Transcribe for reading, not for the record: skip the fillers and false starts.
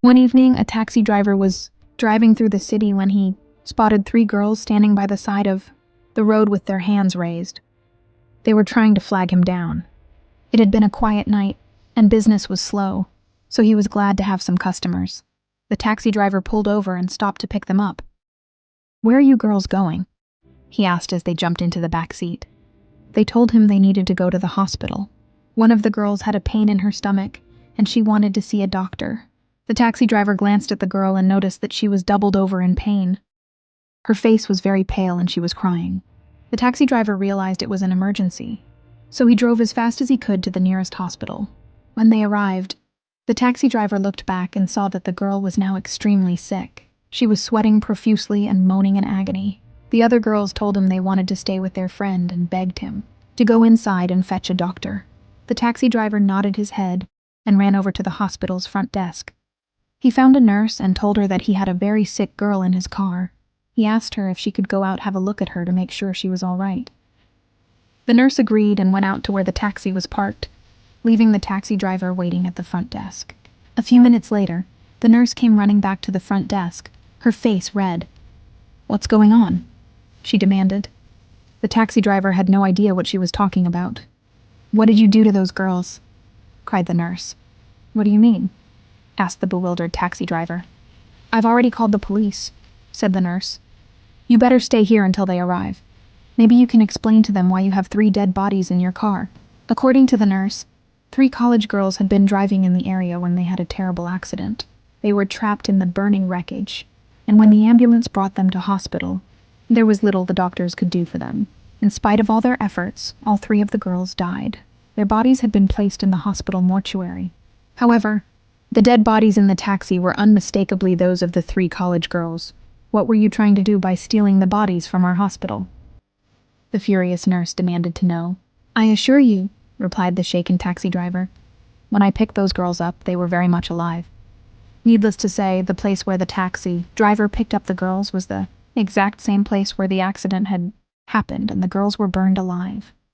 One evening, a taxi driver was driving through the city when he spotted 3 girls standing by the side of the road with their hands raised. They were trying to flag him down. It had been a quiet night, and business was slow, so he was glad to have some customers. The taxi driver pulled over and stopped to pick them up. "Where are you girls going?" he asked as they jumped into the back seat. They told him they needed to go to the hospital. One of the girls had a pain in her stomach, and she wanted to see a doctor. The taxi driver glanced at the girl and noticed that she was doubled over in pain. Her face was very pale and she was crying. The taxi driver realized it was an emergency, so he drove as fast as he could to the nearest hospital. When they arrived, the taxi driver looked back and saw that the girl was now extremely sick. She was sweating profusely and moaning in agony. The other girls told him they wanted to stay with their friend and begged him to go inside and fetch a doctor. The taxi driver nodded his head and ran over to the hospital's front desk. He found a nurse and told her that he had a very sick girl in his car. He asked her if she could go out have a look at her to make sure she was all right. The nurse agreed and went out to where the taxi was parked, leaving the taxi driver waiting at the front desk. A few minutes later, the nurse came running back to the front desk, her face red. "What's going on?" she demanded. The taxi driver had no idea what she was talking about. "What did you do to those girls?" cried the nurse. "What do you mean?" asked the bewildered taxi driver. "I've already called the police," said the nurse. "You better stay here until they arrive. Maybe you can explain to them why you have 3 dead bodies in your car." According to the nurse, 3 college girls had been driving in the area when they had a terrible accident. They were trapped in the burning wreckage, and when the ambulance brought them to hospital, there was little the doctors could do for them. In spite of all their efforts, all 3 of the girls died. Their bodies had been placed in the hospital mortuary. However, the dead bodies in the taxi were unmistakably those of the 3 college girls. "What were you trying to do by stealing the bodies from our hospital?" the furious nurse demanded to know. "I assure you," replied the shaken taxi driver, "when I picked those girls up, they were very much alive." Needless to say, the place where the taxi driver picked up the girls was the exact same place where the accident had happened, and the girls were burned alive.